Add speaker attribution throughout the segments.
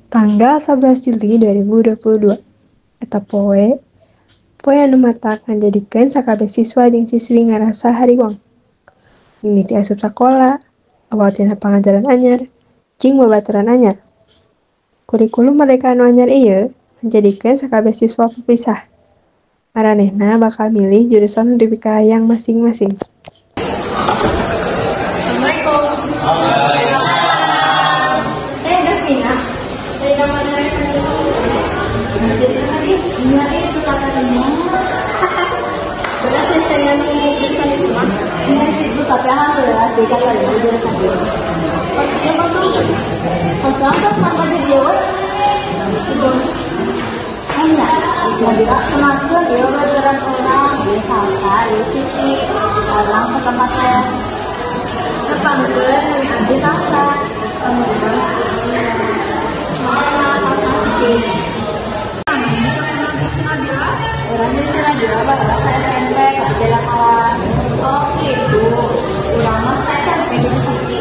Speaker 1: Tanggal 11 Juli 2022 eta poe anu matak ngajadikeun sakabeh siswa jeung siswi ngarasa hariwang. Mimiti asup sakola, awal tina pangajaran anyar, jeung babaturan anyar. Kurikulum merdeka anu anyar ieu ngajadikeun sakabeh siswa pepisah. Maranehna bakal milih jurusan anu dipikahayang masing-masing.
Speaker 2: Tapi alhamdulillah sih kan lagi jurusan itu. Yang masuk apa kenapa dia hanya kemajuan dia belajaran orang biasa ya sih orang ke tempatnya kepanggil di tangsa orangnya sih lagi apa saya SMP jalan kawan gitu ulama saya SMP di sini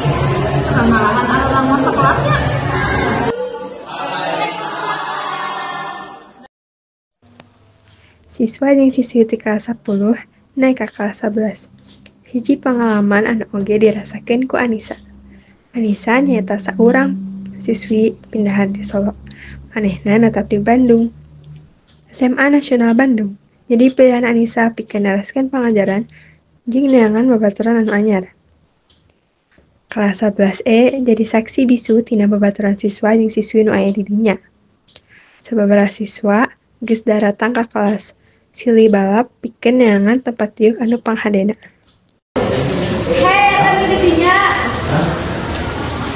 Speaker 2: malahan anak masuk kelasnya.
Speaker 1: Siswa jeung siswi ti kelas 10 naik ka kelas 11. Hiji pengalaman anu oge dirasakeun ku Anissa. Anissa nyaeta saurang siswi pindahan ti Solo. Manehna netap di Bandung. SMA Nasional Bandung. Jadi pilihan Anissa pikeun neraskeun pangajaran jeung neangan babaturan anu anyar. Kelas 11E jadi saksi bisu tina babaturan siswa jeung siswi nu aya di dinya. Sababaraha siswa geus datang ka kelas silih balap pikeun neangan tempat tiuk anu panghadena.
Speaker 2: Tadi di dinya.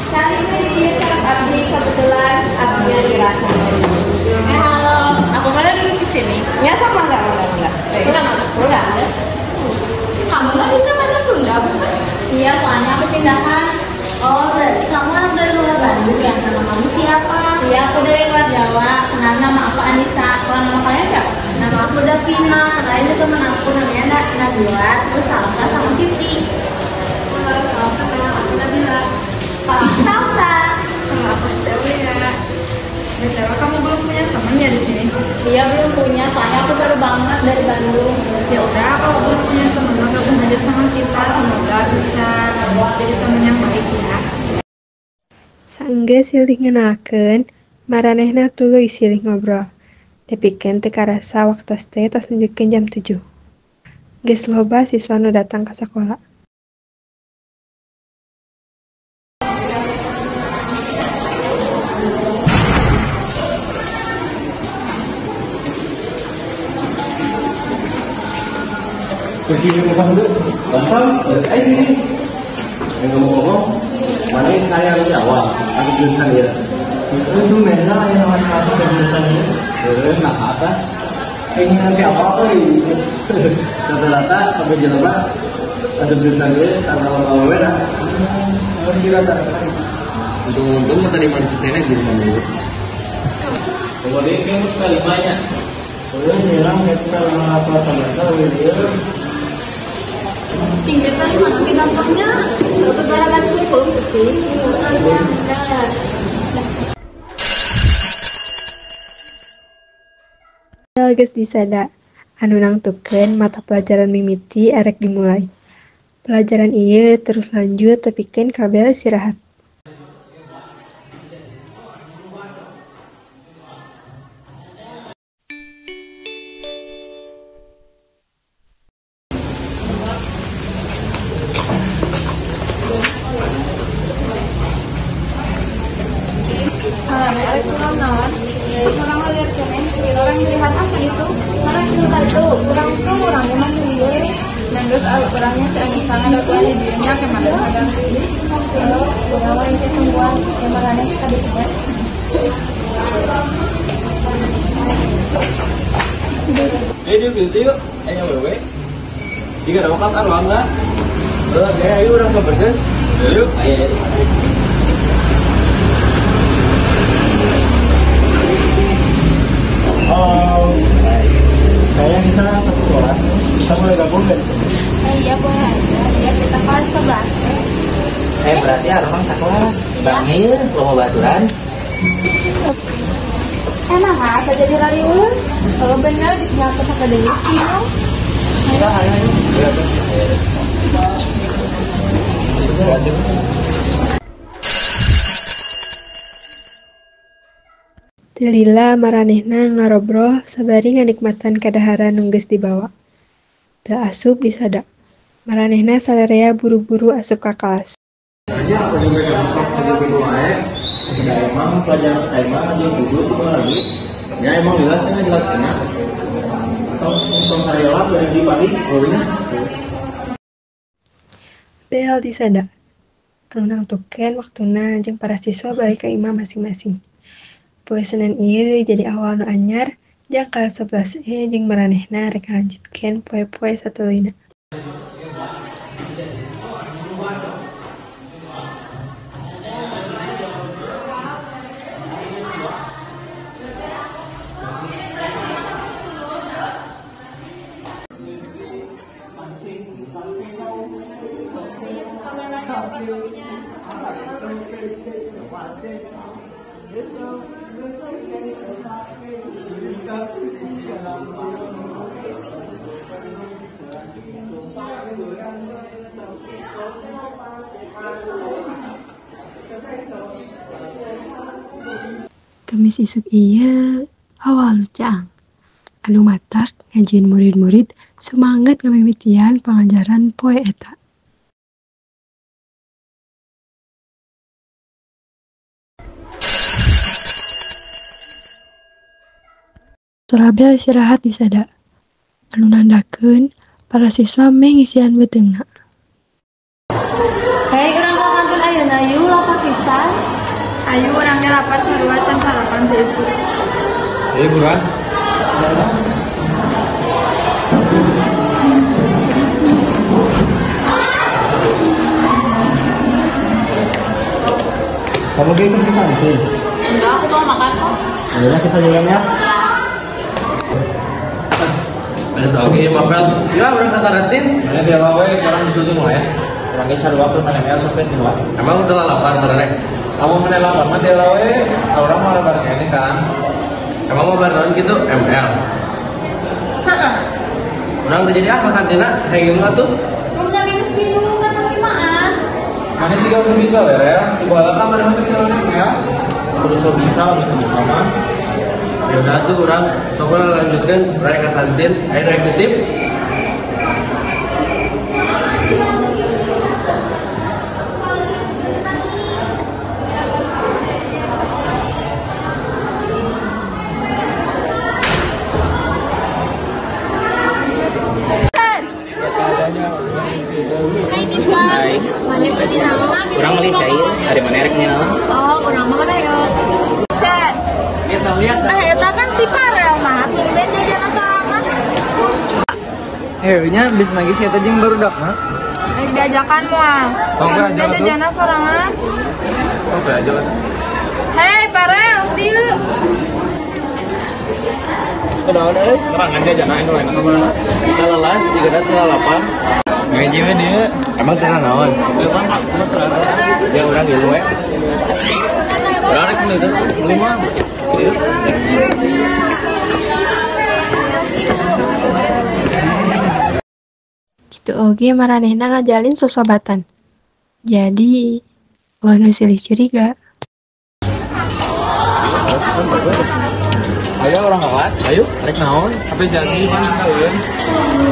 Speaker 2: Cari di abdi kebetulan abdinya dirasa. Halo, aku mana duduk di sini? Ya sama enggak? Enggak. Kamu nggak bisa bahasa Sunda, bukan? Iya, soalnya aku pindahan. Oh, berarti kamu dari luar Bandung ya? Nama kamu siapa? Iya, aku dari luar Jawa. Kenal nama aku Anissa. Kalau nama kalian siapa? Nama aku Davina. Kenalin itu teman aku namanya Nabila. Terus Salsa sama Siti. Salsa kenal aku Nabila. Salsa. Kenal aku Stella. Betul, kamu belum punya teman ya di sini? Iya belum punya, soalnya aku baru banget dari Bandung. Ya udah, kalau belum punya teman, gabung aja sama kita. Semoga bisa jadi teman yang baik ya.
Speaker 1: Sanggeus silih ngenalkeun, maranehna tuluy silih ngobrol. Dipikeun teu karasa waktos teh tos nunjukkeun jam 7. Geus loba siswa nu datang ka sakola.
Speaker 3: Bersih pasang dulu, pasang, ini. Ngomong-ngomong, mana yang saya di awal, aku jurusan ya. Itu mereka yang masuk ke jurusan ini. Nah apa? Ini nanti apa ini? Rata-rata sampai jalan ada jurusan ini, karena orang merah. Harus dirata. Untung-untung tadi mana ceritanya jurusan ini. Kalau dia kan sekali banyak. Kalau sekarang kita apa sama tahu dia.
Speaker 2: Singkatan mana nanti gampangnya gara-gara kurikulum kecil.
Speaker 1: Geus disada anu nangtukeun mata pelajaran mimiti arek dimulai. Pelajaran ieu terus lanjut tepikeun ka bel istirahat.
Speaker 2: Orang melihat apa itu? Orang pintar itu, orang itu orangnya masih dia. Dan terus orangnya si Anissa ada tuan di dianya kemana ada. Orang itu semua yang mana kita disebut.
Speaker 3: Dia gitu yuk, yang wewe. Jika ada kelas arwah enggak? Saya ayo orang kebersihan. Yuk, ayo.
Speaker 4: Saya kita satu kelas, kita boleh gabung kan?
Speaker 2: Iya boleh aja, ya kita kelas 11.
Speaker 5: Berarti Arman tak kelas. Bangil, lo mau baturan?
Speaker 2: Emang apa jadi rariun? Kalau benar dikenal ke akademik Kino.
Speaker 1: Tilila maranehna ngarobroh sabari nganikmatan kadahara nunggeus dibawa. Teu asup disada. Maranehna salarea buru-buru asup ka kelas.
Speaker 3: Aja aku juga gak masuk ke kedua ya emang pelajaran emang aja duduk lagi ya emang jelasnya jelas kena atau saya lah yang dibalik orangnya
Speaker 1: Bel disada. Anu nangtukeun waktuna jeung para siswa balik ka imah masing-masing. Poe Senen ieu jadi awal nu anyar jang kelas 11E jeung maranehna rek ngalanjutkeun poe-poe satulina. Kemis isuk ieu awal nu caang. Anu matak ngajieun murid-murid sumanggat ngamimitian pangajaran poe eta. Surabel istirahat disada. Anu nandakeun para siswa meh ngisian beuteungna.
Speaker 2: Hei, urang ka kantin ayeuna yeuh lapar pisan. Ayu urangnya lapar sarua can sarapan teh isuk.
Speaker 3: buruan
Speaker 4: Kamu ikut ke kantin?
Speaker 2: Enggak, aku mau makan kok.
Speaker 4: Ayolah kita jalan ya.
Speaker 3: ada soalnya mapel ya udah kata ratin
Speaker 4: Mana dia lawe orang disuruh mau ya. Orang geser waktu mana ya sampai di luar.
Speaker 3: emang udah lapar bener
Speaker 4: Kamu mana lapar mah dia lawe orang mau lebar ini kan.
Speaker 3: emang mau bertahan gitu ML
Speaker 2: Heeh.
Speaker 3: orang udah jadi apa kantina kayak gimana tuh
Speaker 2: Mau nyari minum kan gimana?
Speaker 4: Mana sih kamu bisa ya? Di bawah kan mana nanti kalau ini ya. Kalau bisa mah.
Speaker 3: ya udah tuh orang coba lanjutkan raya ke kantin ayo raya kutip
Speaker 2: Hai Tifa. Mana ke di naon?
Speaker 4: Kurang beli saya dari mana rek nih naon?
Speaker 2: Oh, urang mah kada ya. Chat.
Speaker 4: Lihat.
Speaker 2: Eta kan si Parel mah tumben jajan sorangan.
Speaker 4: Nya bis lagi saya tadi baru dak mah.
Speaker 2: Diajakan moal.
Speaker 4: Sok aja tuh.
Speaker 2: Jajan sorangan.
Speaker 4: Oke aja lah.
Speaker 2: Hei Parel, dieu.
Speaker 4: Kedawan euy, terang aja jangan itu lain mana.
Speaker 3: kita lelas juga ada salah lapar
Speaker 4: Ngaji mah dia.
Speaker 3: emang kena naon ya udah gitu ya udah rek nih tuh beli mah
Speaker 1: Kitu oge maranehna ngajalin sosobatan. Jadi, nu silih curiga.
Speaker 4: Ayo orang kelas, ayo rek naon? Tapi jangan mana kalian.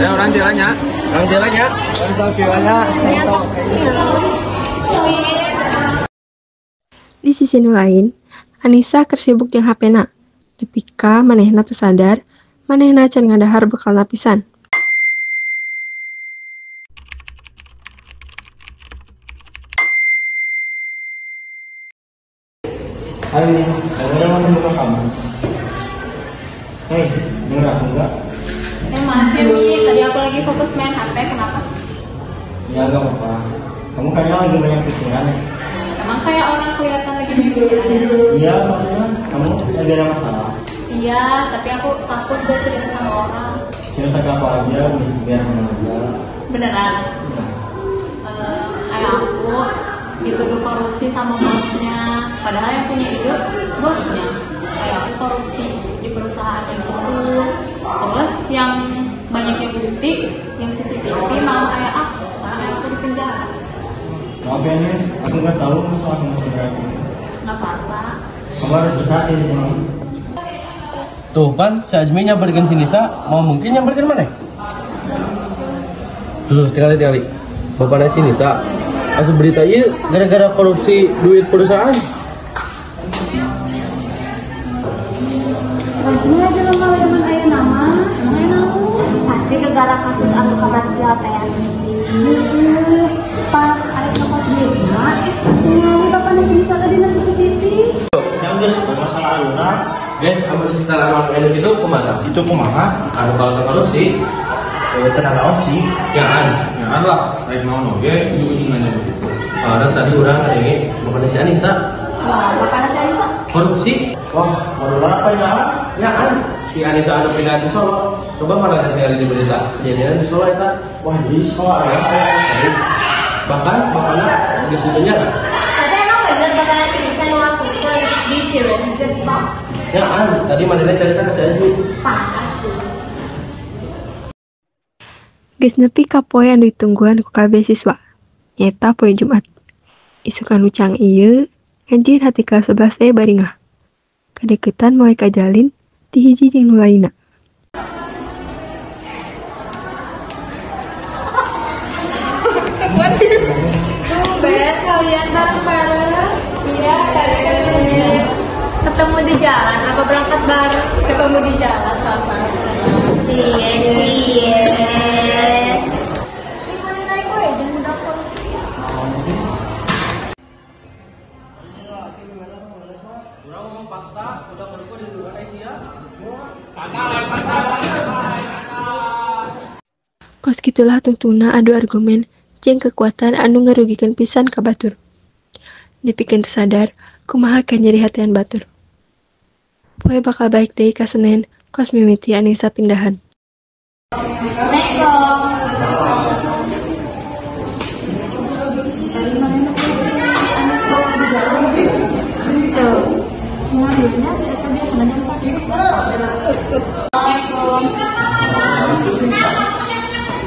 Speaker 4: Ya orang jalannya.
Speaker 3: orang jalannya
Speaker 4: Orang tahu gimana?
Speaker 1: Di sisi nu lain, Anissa keur sibuk jeung HP-na. Dipika manehna teu sadar, manehna can ngadahar bekalna pisan.
Speaker 4: Halo Nis, ada orang buka kamu. Hei, enggak.
Speaker 2: Maaf ya Mi, tadi aku lagi fokus main HP, kenapa?
Speaker 4: Ya enggak apa-apa. Kamu kayaknya lagi banyak pikiran ya.
Speaker 2: Emang kayak orang kelihatan lagi mikirin.
Speaker 4: Iya, soalnya kamu lagi ada masalah.
Speaker 2: Iya, tapi aku takut gak cerita sama orang.
Speaker 4: Cerita ke apa aja, biar kamu aja.
Speaker 2: Beneran?
Speaker 4: Ya.
Speaker 2: Kayak aku dituduh korupsi sama bosnya. Padahal yang punya ide bosnya. kayak korupsi di perusahaan yang itu. Terus yang banyaknya bukti, yang CCTV malah ayah aku, sekarang ayah aku di penjara.
Speaker 5: Maaf ya Nis, aku nggak tahu masalah kamu sebenarnya.
Speaker 2: Nggak apa-apa.
Speaker 5: Kamu harus berhasil di sini.
Speaker 3: Tuh kan, si Azmi nyamperkan si Nisa, mau mungkin nyamperkan mana? Tinggal. Bapaknya si Nisa, asup berita iya gara-gara korupsi duit perusahaan.
Speaker 2: Rasanya aja lemah zaman ayah nama, pasti gara kasus anu kabarnya teh sih. Pas ayah dapat duit mah, bapaknya si Nisa tadi nasi CCTV.
Speaker 5: Yang guys, masalah alunan.
Speaker 3: Guys, amal setelah orang enak itu kemana?
Speaker 5: Itu kumaha?
Speaker 3: Kalau korupsi,
Speaker 5: Tenang naon sih.
Speaker 3: jangan.
Speaker 4: Jangan lah, baik mau noge, ujung-ujungnya begitu.
Speaker 3: Karena tadi orang ada ini, bapaknya si Anissa
Speaker 2: Wah, bapaknya si Anissa.
Speaker 3: korupsi.
Speaker 5: Wah, baru apa ya?
Speaker 3: Ya kan, si Anissa ada pindah di Solo. Coba mana tinggal di berita kejadian di Solo itu.
Speaker 5: Wah, di sekolah ya.
Speaker 3: Bahkan bapaknya di situ penjara.
Speaker 2: Tapi emang bener bapaknya si Nisa ngelakukan di film Jepang.
Speaker 3: Ya kan, tadi mana cerita ke si Azmi.
Speaker 2: Panas tuh.
Speaker 1: Geus nepi ka poe anu ditungguan ku kabeh siswa. Nyata poe Jumat. Isuk anu cang ieu, ngajieun hati kelas 11 baringah. Kadeketan moe kajalin di hiji jeung nu lainna.
Speaker 2: Tumben kalian bareng-bareng. Iya, kalian. Ketemu di jalan, apa berangkat bareng? Ketemu di jalan sama. Cie. Gimana naik gue? Jangan mudah korupsi.
Speaker 3: Urang ngomong fakta, udah berdua di luar Asia.
Speaker 1: Kos gitulah tungtungna adu argumen jeung kekuatan anu ngarugikeun pisan ka batur. Dipikeun teu sadar kumaha ka nyeri hatian batur. Poe bakal baik deui ka Senen, kos mimiti Anissa pindahan.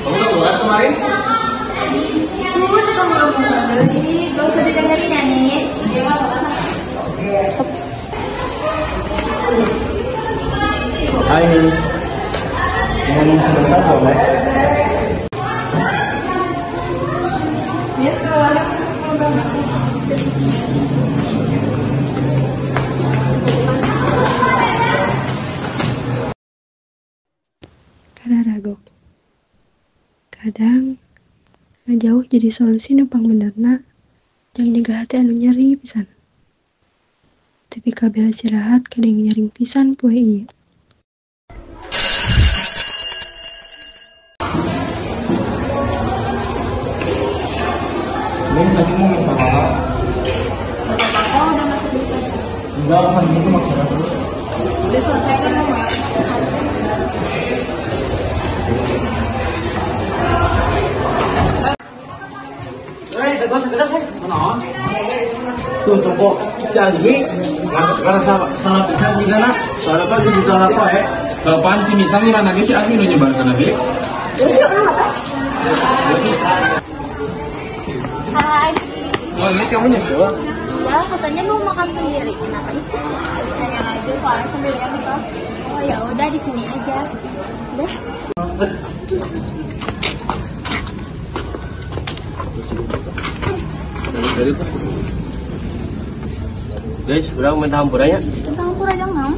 Speaker 3: Kamu udah buat kemarin?
Speaker 2: Sun, kamu gak mau dengerin. Gak usah didengerin ya, Nis. Dia mah
Speaker 5: Hai Nis. Ngomong sebentar boleh?
Speaker 2: Yes, boleh.
Speaker 1: Kararagok. Kadang ngajauh jadi solusi numpang benerna jeung nyegah hati anu nyeri pisan. Tapi kabeh istirahat kadang nyaring pisan poe ieu.
Speaker 5: Nis, aku mau minta maaf.
Speaker 2: Oh, udah masuk di sana.
Speaker 5: Enggak, bukan gitu maksudnya.
Speaker 2: Udah selesai kan, Mama?
Speaker 3: Tegas sekedar kan? Mana? Tuh kok si Azmi karena salah pisan juga nak. Soalnya kan jadi salah kok
Speaker 4: Kapan si Nisa ngira nangis si Azmi udah nyebarkan lagi?
Speaker 2: Hai.
Speaker 5: Oh, Nis, kamu nyusul?
Speaker 2: Ya, katanya mau makan sendiri. Kenapa itu? Yang aja soalnya sendirian gitu. Oh ya udah di sini aja. Udah.
Speaker 3: dari itu. Guys, orang minta hampurannya.
Speaker 2: Tentang kurang jangan.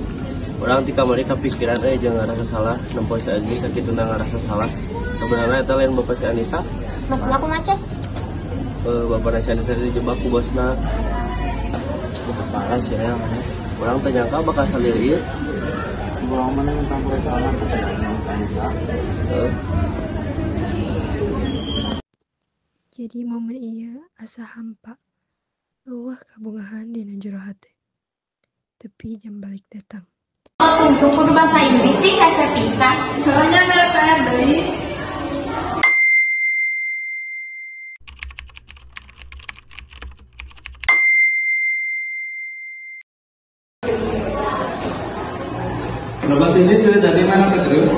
Speaker 3: Orang di kamar ini kepikiran jangan ngerasa salah. Nempo si Azmi sakit ngerasa salah. Sebenarnya itu lain bapak si Anissa.
Speaker 2: Maksud aku ngaces?
Speaker 3: Bapak si Anissa dijebak ku bosna.
Speaker 5: Parah sih ya.
Speaker 3: Orang ternyangka bakal sendiri.
Speaker 5: Sebelum mana minta perasaan ke Anissa.
Speaker 1: Jadi momen iya asa hampa. Eueuh kabungahan dina jero hate. Tapi jam balik datang.
Speaker 2: Oh, untuk kudu bahasa Inggris sih rasa pisah. Soalnya mereka deui.
Speaker 3: sini sudah dari mana ke terus?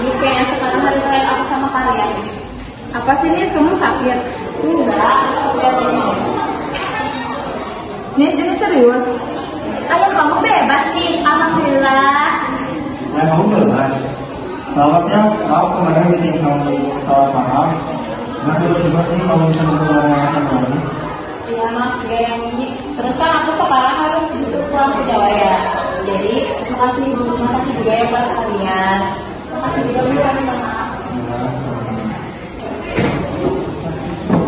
Speaker 2: Nis, kayaknya sekarang hari terakhir aku sama kalian. Apa sih Nis, kamu sakit? Enggak, aku lihat ini. Nis, ini serius? Ayo kamu bebas Nis, alhamdulillah.
Speaker 5: Nah, kamu bebas. Selamat ya, maaf kemarin bikin kamu salah paham. Nah, terus juga sih kalau bisa mengulangi lagi.
Speaker 2: Iya maaf Gemi. Terus kan aku sekarang harus disuruh pulang ke Jawa ya. Jadi makasih juga ya buat kalian. Makasih juga buat kalian.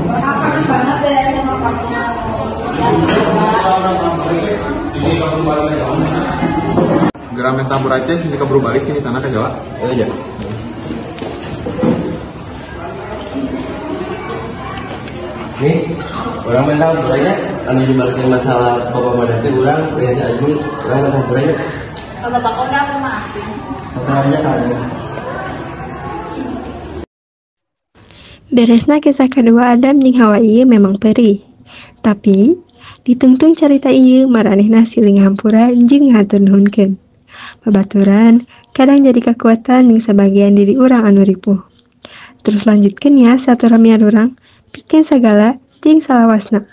Speaker 2: Makasih banget deh sama kamu.
Speaker 4: Geramen Tambur Aceh bisa keburu balik sini sana ke Jawa.
Speaker 3: Ayo aja. Nih, orang main campur aja. Anu jembalatin masalah bapak madati orang, yang si Ajun, orang main campur aja.
Speaker 2: Kalau bapak udah aku maafin.
Speaker 5: Satu aja kali.
Speaker 1: Beresna kisah kedua Adam jeung Hawa ieu memang perih. Tapi ditungtung carita ieu maranehna siling hampura jeung ngatur nuhunkeun. Babaturan kadang jadi kekuatan yang sebagian diri urang anu ripuh. Terus lanjutkeun ya saturamian urang, pikeun sagala jeung salawasna.